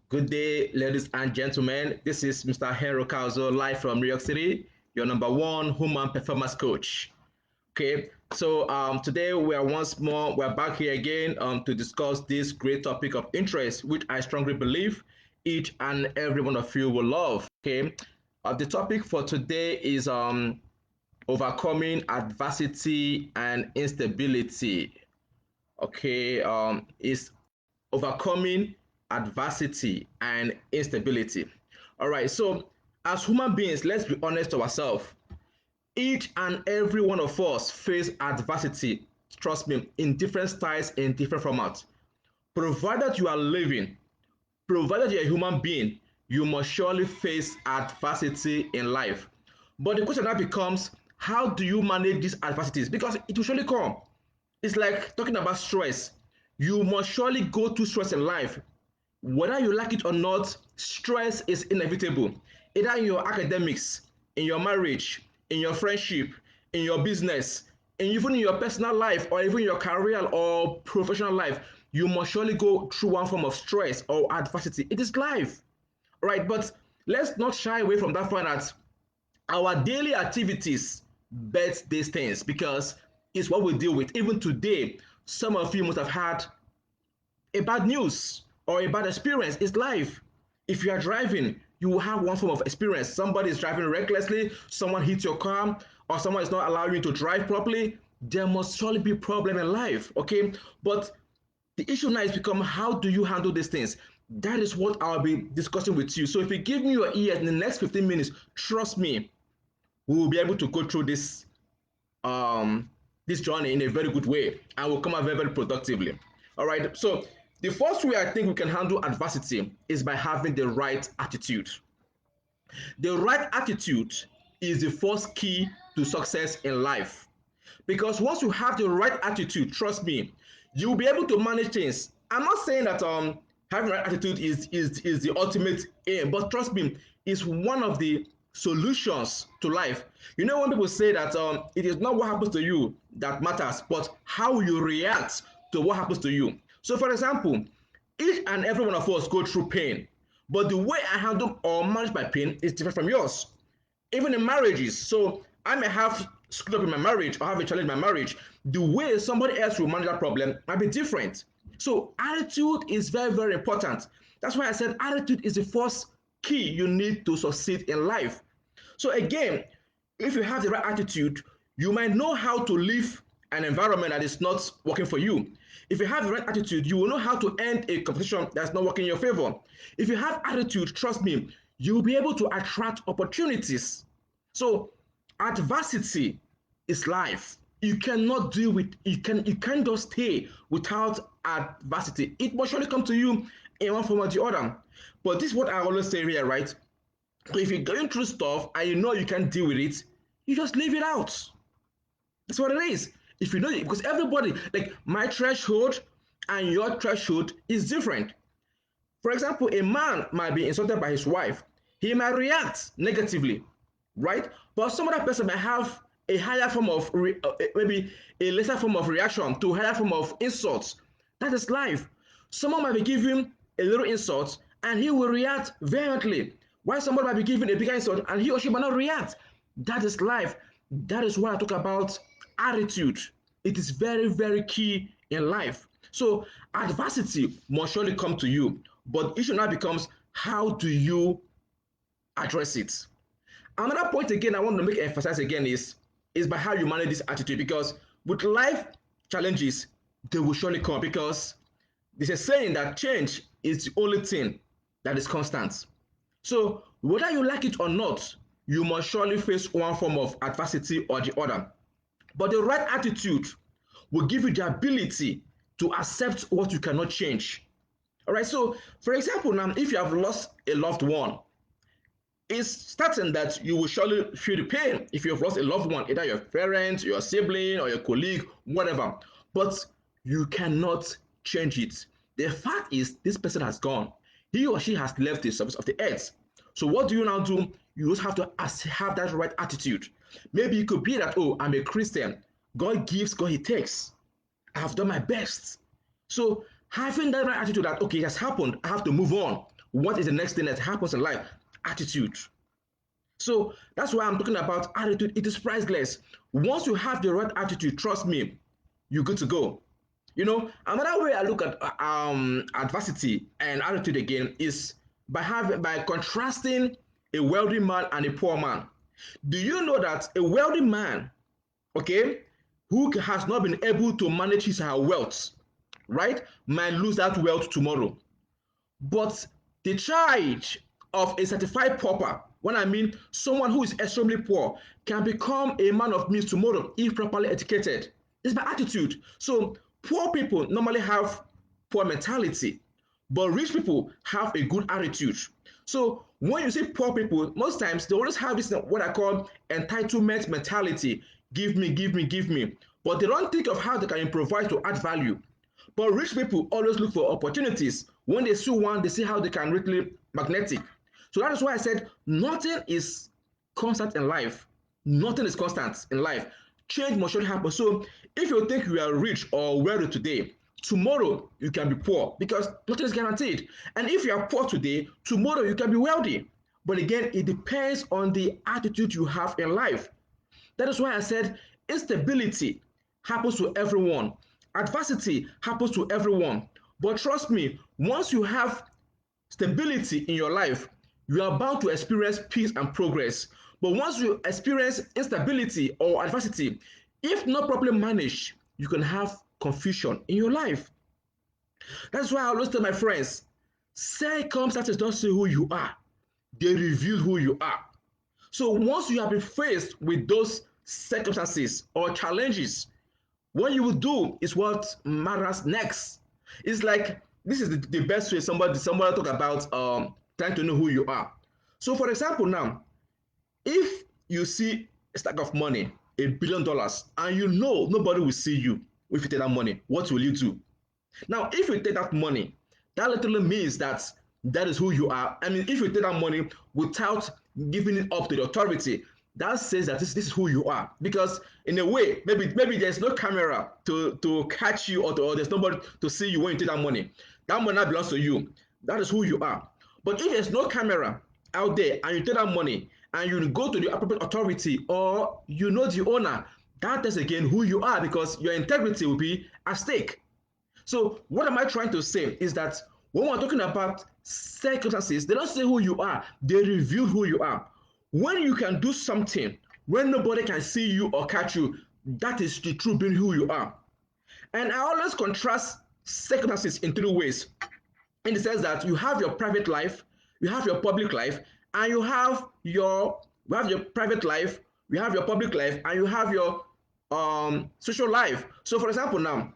Good day, ladies and gentlemen. This is Mr. Henry Ukazu, live from New York City, your number one human performance coach. Okay, so today we're back here again to discuss this great topic of interest, which I strongly believe each and every one of you will love. Okay, the topic for today is overcoming adversity and instability. Okay, is overcoming adversity and instability. All right, so as human beings, let's be honest to ourselves. Each and every one of us face adversity, trust me, in different styles, in different formats. Provided you are living, provided you're a human being, you must surely face adversity in life. But the question now becomes, how do you manage these adversities? Because it will surely come. It's like talking about stress. You must surely go through stress in life. Whether you like it or not, stress is inevitable. Either in your academics, in your marriage, in your friendship, in your business, and even in your personal life, or even your career or professional life, you must surely go through one form of stress or adversity. It is life, right? But let's not shy away from that fact that our daily activities bet these things because it's what we deal with. Even today, some of you must have had a bad news or a bad experience. It's life. If you are driving, you will have one form of experience. Somebody is driving recklessly, someone hits your car, or someone is not allowing you to drive properly. There must surely be a problem in life, okay? But the issue now is become, how do you handle these things? That is what I'll be discussing with you. So if you give me your ears in the next 15 minutes, trust me, we will be able to go through um this journey in a very good way and will come out very, very productively. All right. So the first way I think we can handle adversity is by having the right attitude. The right attitude is the first key to success in life. Because once you have the right attitude, trust me, you'll be able to manage things. I'm not saying that having the right attitude is the ultimate aim, but trust me, it's one of the solutions to life. You know, when people say that it is not what happens to you that matters, but how you react to what happens to you. So, for example, each and every one of us go through pain, but the way I handle or manage my pain is different from yours. Even in marriages, so I may have screwed up in my marriage or have a challenge in my marriage. The way somebody else will manage that problem might be different. So attitude is very, very important. That's why I said attitude is the first key you need to succeed in life. So again, if you have the right attitude, you might know how to live an environment that is not working for you. If you have the right attitude, you will know how to end a competition that's not working in your favor. If you have attitude, trust me, you will be able to attract opportunities. So adversity is life. You cannot deal with you can't just stay without adversity. It must surely come to you in one form or the other. But this is what I always say here, right? So if you're going through stuff and you know you can't deal with it, you just leave it out. That's what it is. If you know it, because everybody, like my threshold and your threshold is different. For example, a man might be insulted by his wife. He might react negatively, right? But some other person might have a higher form of, maybe a lesser form of reaction to a higher form of insults. That is life. Someone might be giving a little insult and he will react vehemently. While somebody might be giving a bigger insult and he or she might not react. That is life. That is why I talk about attitude. It is very, very key in life. So adversity must surely come to you, but the issue now becomes, how do you address it? Another point again I want to make emphasize again is by how you manage this attitude, because with life challenges they will surely come, because there's a saying that change is the only thing that is constant. So whether you like it or not, you must surely face one form of adversity or the other. But the right attitude will give you the ability to accept what you cannot change. All right. So, for example, now, if you have lost a loved one, it's certain that you will surely feel the pain if you have lost a loved one, either your parent, your sibling, or your colleague, whatever. But you cannot change it. The fact is, this person has gone. He or she has left the surface of the earth. So what do you now do? You just have to have that right attitude. Maybe it could be that, oh, I'm a Christian. God gives, God he takes. I have done my best. So having that right attitude that, okay, it has happened, I have to move on. what is the next thing that happens in life? Attitude. So that's why I'm talking about attitude. It is priceless. Once you have the right attitude, trust me, you're good to go. Another way I look at adversity and attitude again is by contrasting a wealthy man and a poor man. Do you know that a wealthy man, okay, who has not been able to manage his or her wealth, right, might lose that wealth tomorrow? But the child of a certified pauper, when I mean someone who is extremely poor, can become a man of means tomorrow if properly educated. It's by attitude. So poor people normally have poor mentality, but rich people have a good attitude. So when you see poor people, most times they always have this what I call entitlement mentality. Give me, give me, give me. But they don't think of how they can improvise to add value. But rich people always look for opportunities. When they see one, they see how they can really magnetic. So that is why I said nothing is constant in life. Nothing is constant in life. Change must surely happen. So if you think you are rich or wealthy today, tomorrow you can be poor because nothing is guaranteed. And if you are poor today, tomorrow you can be wealthy. But again, it depends on the attitude you have in life. That is why I said instability happens to everyone. Adversity happens to everyone. But trust me, once you have stability in your life, you are bound to experience peace and progress. But once you experience instability or adversity, if not properly managed, you can have confusion in your life. That's why I always tell my friends, circumstances don't say who you are, they reveal who you are. So once you have been faced with those circumstances or challenges, what you will do is what matters next. It's like this is the best way somebody talk about trying to know who you are. So for example now, if you see a stack of money, $1 billion, and you know nobody will see you if you take that money, what will you do? Now, if you take that money, that literally means that that is who you are. I mean, if you take that money without giving it up to the authority, that says that this is who you are. Because in a way, maybe there's no camera to catch you or there's nobody to see you when you take that money. That money belongs to you. That is who you are. But if there's no camera out there and you take that money and you go to the appropriate authority or you know the owner, that is again who you are because your integrity will be at stake. So what am I trying to say is that when we're talking about circumstances, they don't say who you are, they reveal who you are. When you can do something, when nobody can see you or catch you, that is the true being who you are. And I always contrast circumstances in three ways. In the sense that you have your private life, you have your public life, and you have your private life, you have your public life, and you have your social life. So for example now,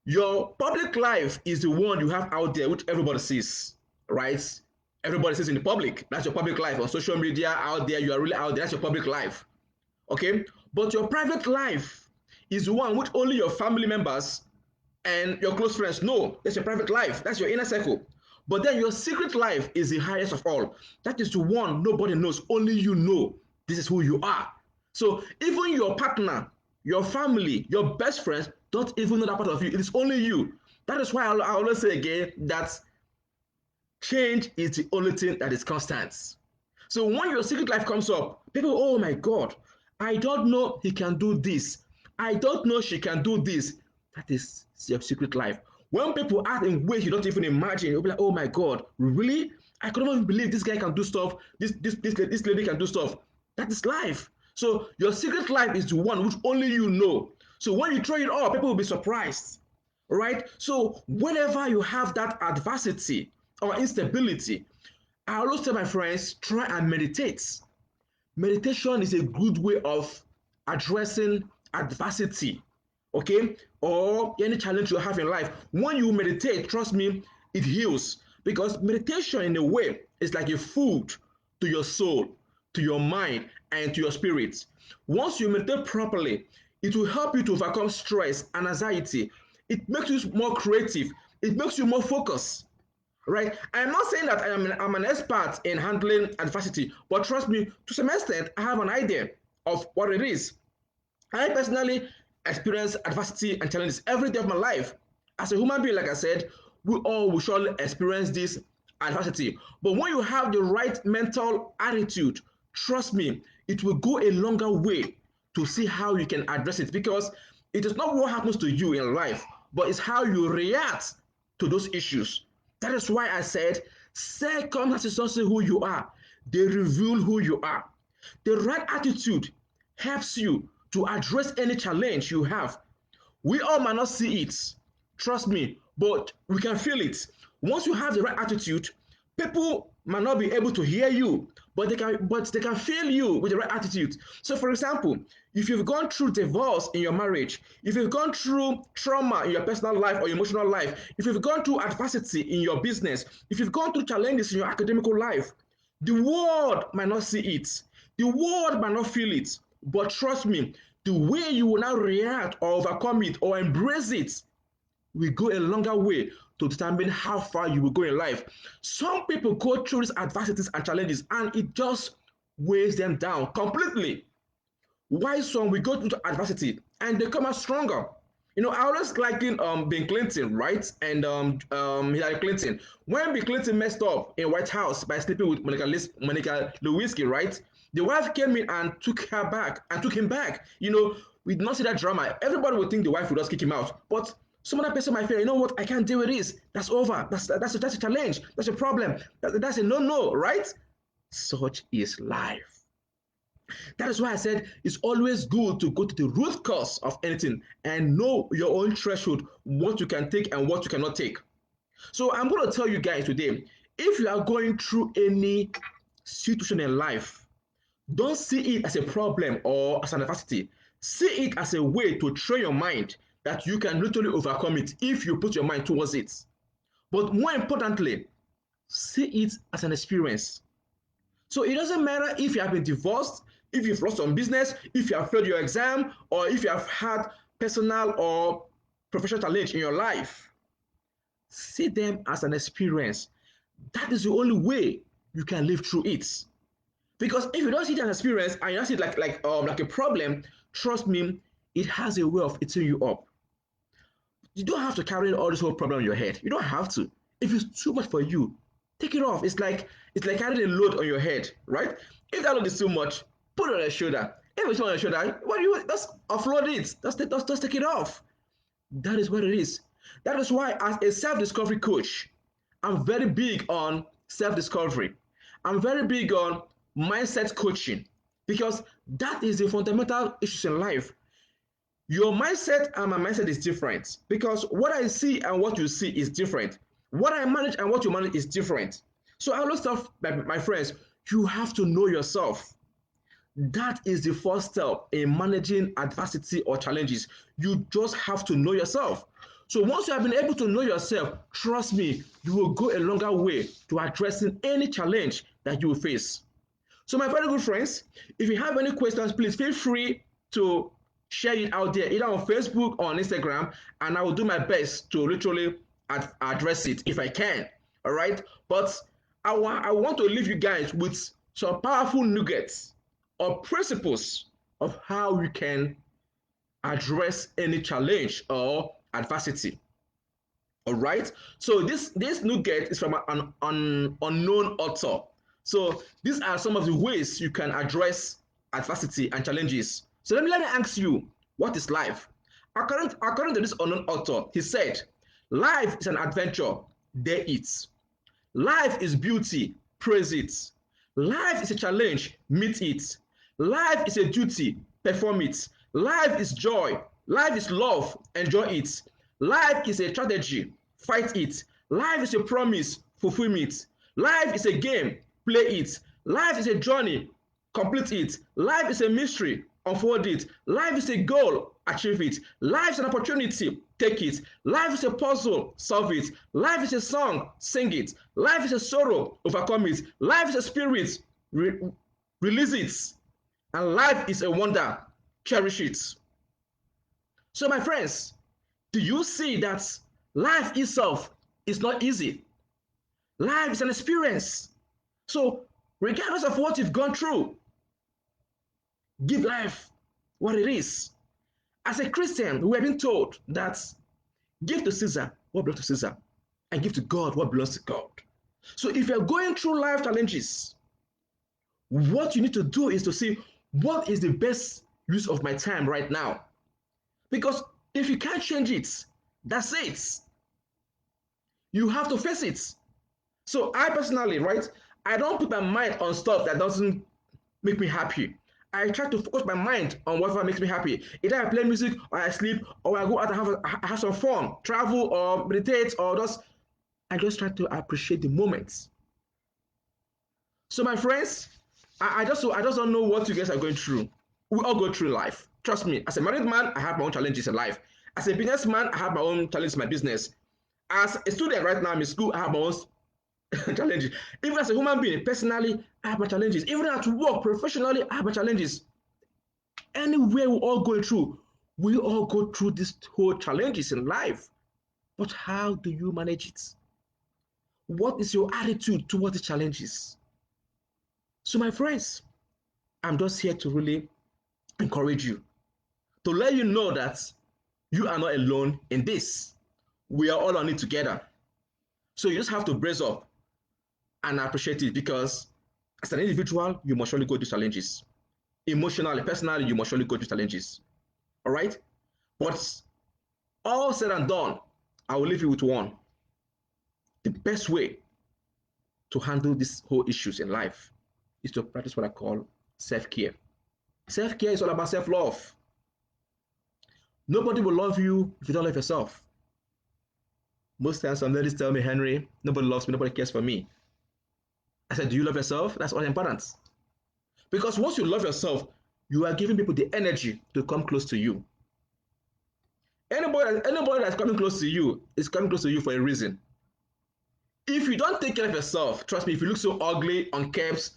your public life is the one you have out there, which everybody sees, right? Everybody sees in the public. That's your public life. On social media, out there, you are really out there. That's your public life. Okay? But your private life is the one which only your family members and your close friends know. That's your private life. That's your inner circle. But then your secret life is the highest of all. That is the one nobody knows. Only you know. This is who you are. So even your partner, your family, your best friends don't even know that part of you. It is only you. That is why I always say again that change is the only thing that is constant. So when your secret life comes up, people, oh my God, I don't know he can do this. I don't know she can do this. That is your secret life. When people act in ways you don't even imagine, you'll be like, oh my God, really? I couldn't even believe this guy can do stuff. This lady can do stuff. That is life. So your secret life is the one which only you know. So when you throw it up, people will be surprised. Right? So whenever you have that adversity or instability, I always tell my friends, try and meditate. Meditation is a good way of addressing adversity, okay, or any challenge you have in life. When you meditate, trust me, it heals because meditation, in a way, is like a food to your soul, to your mind, and to your spirit. Once you meditate properly, it will help you to overcome stress and anxiety. It makes you more creative, it makes you more focused, right? I'm not saying that I'm an expert in handling adversity, but trust me, to some extent, I have an idea of what it is. I personally experience adversity and challenges every day of my life. As a human being, like I said, we all will surely experience this adversity. But when you have the right mental attitude, trust me, it will go a longer way to see how you can address it, because it is not what happens to you in life, but it's how you react to those issues. That is why I said circumstances don't say who you are, they reveal who you are. The right attitude helps you to address any challenge you have. We all might not see it, trust me, but we can feel it. Once you have the right attitude, people might not be able to hear you, but they can feel you with the right attitude. So for example, if you've gone through divorce in your marriage, if you've gone through trauma in your personal life or emotional life, if you've gone through adversity in your business, if you've gone through challenges in your academical life, the world might not see it, the world might not feel it, but trust me, the way you will now react or overcome it or embrace it will go a longer way to determine how far you will go in life. Some people go through these adversities and challenges and it just weighs them down completely. Why some will go through adversity and they come out stronger. I always liken Bill Clinton, right? And Hillary Clinton. When Bill Clinton messed up in White House by sleeping with Monica Lewinsky, right? The wife came in and took him back. We did not see that drama. Everybody would think the wife would just kick him out, but some other person might feel, you know what, I can't deal with this. That's over. That's a challenge. That's a problem. That's a no, right? Such is life. That is why I said it's always good to go to the root cause of anything and know your own threshold, what you can take and what you cannot take. So I'm going to tell you guys today, if you are going through any situation in life, don't see it as a problem or as an adversity. See it as a way to train your mind that you can literally overcome it if you put your mind towards it. But more importantly, see it as an experience. So it doesn't matter if you have been divorced, if you've lost some business, if you have failed your exam, or if you have had personal or professional challenge in your life. See them as an experience. That is the only way you can live through it. Because if you don't see it as an experience and you don't see it like a problem, trust me, it has a way of eating you up. You don't have to carry all this whole problem on your head. You don't have to. If it's too much for you, take it off. It's like carrying a load on your head, right? If that load is too much, put it on your shoulder. If it's not on your shoulder, what do you just offload it? Just take it off. That is what it is. That is why, as a self-discovery coach, I'm very big on self-discovery. I'm very big on mindset coaching because that is the fundamental issues in life. Your mindset and my mindset is different because what I see and what you see is different. What I manage and what you manage is different. So I always tell my friends, you have to know yourself. That is the first step in managing adversity or challenges. You just have to know yourself. So once you have been able to know yourself, trust me, you will go a longer way to addressing any challenge that you will face. So my very good friends, if you have any questions, please feel free to share it out there, either on Facebook or on Instagram, and I will do my best to literally address it if I can. All right, but I want to leave you guys with some powerful nuggets or principles of how you can address any challenge or adversity. All right. So this nugget is from an unknown author. So these are some of the ways you can address adversity and challenges. So let me ask you, what is life? According to this unknown author, he said, life is an adventure, dare it. Life is beauty, praise it. Life is a challenge, meet it. Life is a duty, perform it. Life is joy. Life is love, enjoy it. Life is a strategy, fight it. Life is a promise, fulfill it. Life is a game, play it. Life is a journey, complete it. Life is a mystery, unfold it. Life is a goal, achieve it. Life is an opportunity, take it. Life is a puzzle, solve it. Life is a song, sing it. Life is a sorrow, overcome it. Life is a spirit, release it. And life is a wonder, cherish it. So my friends, do you see that life itself is not easy? Life is an experience. So regardless of what you've gone through, give life what it is. As a Christian, we have been told that give to Caesar what belongs to Caesar and give to God what belongs to God. So if you're going through life challenges, what you need to do is to see what is the best use of my time right now. Because if you can't change it, that's it. You have to face it. So I personally, right, I don't put my mind on stuff that doesn't make me happy. I try to focus my mind on whatever makes me happy. Either I play music, or I sleep, or I go out and have some fun, travel, or meditate, or I just try to appreciate the moments. So my friends, I just don't know what you guys are going through. We all go through life. Trust me. As a married man, I have my own challenges in life. As a businessman, I have my own challenges in my business. As a student right now, I'm in school, I have my own challenges. Even as a human being, personally, I have my challenges. Even at work, professionally, I have my challenges. Anywhere we all go through these whole challenges in life. But how do you manage it? What is your attitude towards the challenges? So, my friends, I'm just here to really encourage you, to let you know that you are not alone in this. We are all on it together. So, you just have to brace up and appreciate it, because as an individual, you must surely go through challenges. Emotionally, personally, you must surely go through challenges. All right? But all said and done, I will leave you with one. The best way to handle these whole issues in life is to practice what I call self-care. Self-care is all about self-love. Nobody will love you if you don't love yourself. Most times some ladies tell me, Henry, nobody loves me, nobody cares for me. I said, do you love yourself? That's all important. Because once you love yourself, you are giving people the energy to come close to you. Anybody that's coming close to you is coming close to you for a reason. If you don't take care of yourself, trust me, if you look so ugly, unkempt,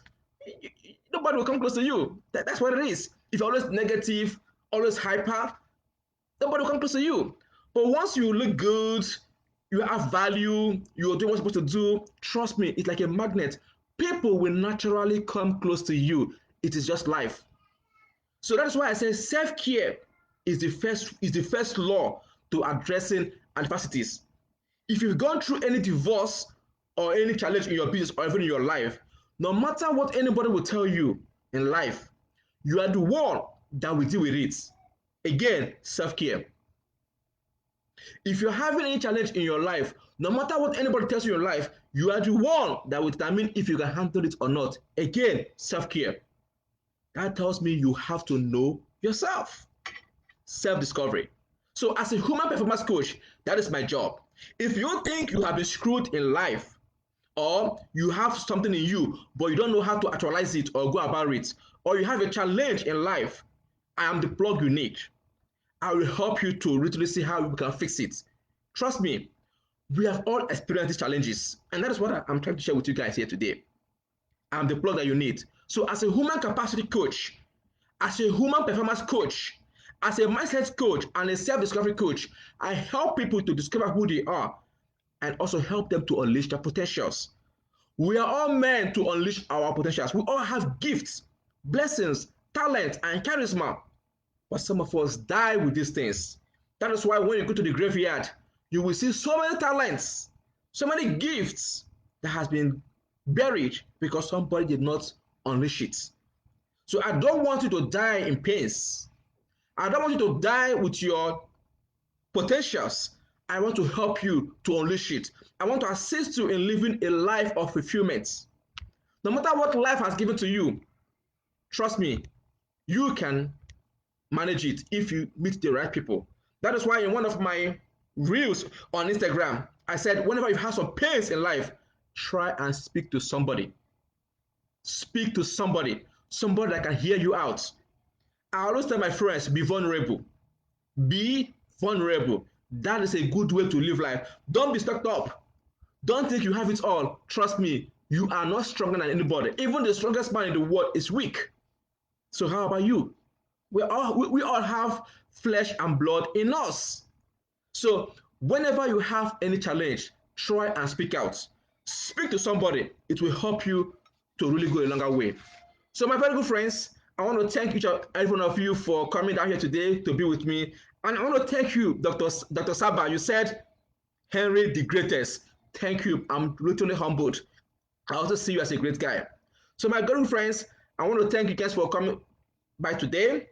nobody will come close to you. That's what it is. If you're always negative, always hyper, nobody will come close to you. But once you look good, you have value, you're doing what you're supposed to do, trust me, it's like a magnet. People will naturally come close to you. It is just life. So that's why I say self-care is the first law to addressing adversities. If you've gone through any divorce or any challenge in your business or even in your life, no matter what anybody will tell you in life, you are the one that will deal with it. Again, self-care. If you're having any challenge in your life, no matter what anybody tells you in your life, you are the one that will determine if you can handle it or not. Again, self-care. That tells me you have to know yourself. Self-discovery. So as a human performance coach, that is my job. If you think you have been screwed in life, or you have something in you but you don't know how to actualize it or go about it, or you have a challenge in life, I am the plug you need. I will help you to literally see how you can fix it. Trust me, we have all experienced these challenges, and that is what I'm trying to share with you guys here today. I'm the plug that you need. So as a human capacity coach, as a human performance coach, as a mindset coach, and a self-discovery coach, I help people to discover who they are and also help them to unleash their potentials. We are all meant to unleash our potentials. We all have gifts, blessings, talent, and charisma. But some of us die with these things. That is why when you go to the graveyard, you will see so many talents, so many gifts that has been buried because somebody did not unleash it. So I don't want you to die in pains. I don't want you to die with your potentials. I want to help you to unleash it. I want to assist you in living a life of fulfillment. No matter what life has given to you, trust me, you can manage it if you meet the right people. That is why in one of my reels on Instagram, I said, whenever you have some pains in life, try and speak to somebody. Speak to somebody that can hear you out. I always tell my friends, be vulnerable. Be vulnerable. That is a good way to live life. Don't be stuck up. Don't think you have it all. Trust me, you are not stronger than anybody. Even the strongest man in the world is weak. So how about you? We all have flesh and blood in us. So whenever you have any challenge, try and speak out. Speak to somebody. It will help you to really go a longer way. So my very good friends, I want to thank each and every one of you for coming down here today to be with me. And I want to thank you, Dr. Saba. You said Henry the greatest. Thank you. I'm literally humbled. I also see you as a great guy. So my good friends, I want to thank you guys for coming by today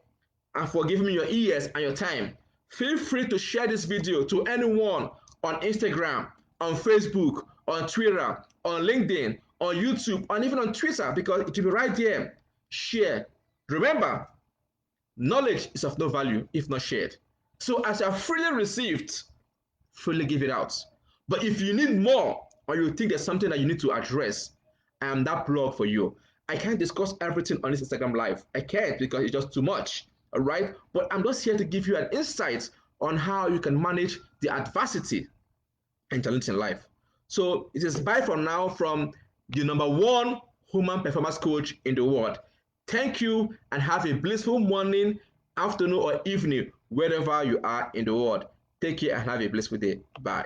and for giving me your ears and your time. Feel free to share this video to anyone on Instagram, on Facebook, on Twitter, on LinkedIn, on YouTube, and even on Twitter because it will be right there. Share. Remember, knowledge is of no value if not shared. So as you have freely received, freely give it out. But if you need more or you think there's something that you need to address, I am that blog for you. I can't discuss everything on this Instagram live. I can't because it's just too much. All right. But I'm just here to give you an insight on how you can manage the adversity and challenges in life. So it is bye for now from the number one human performance coach in the world. Thank you and have a blissful morning, afternoon, or evening, wherever you are in the world. Take care and have a blissful day. Bye.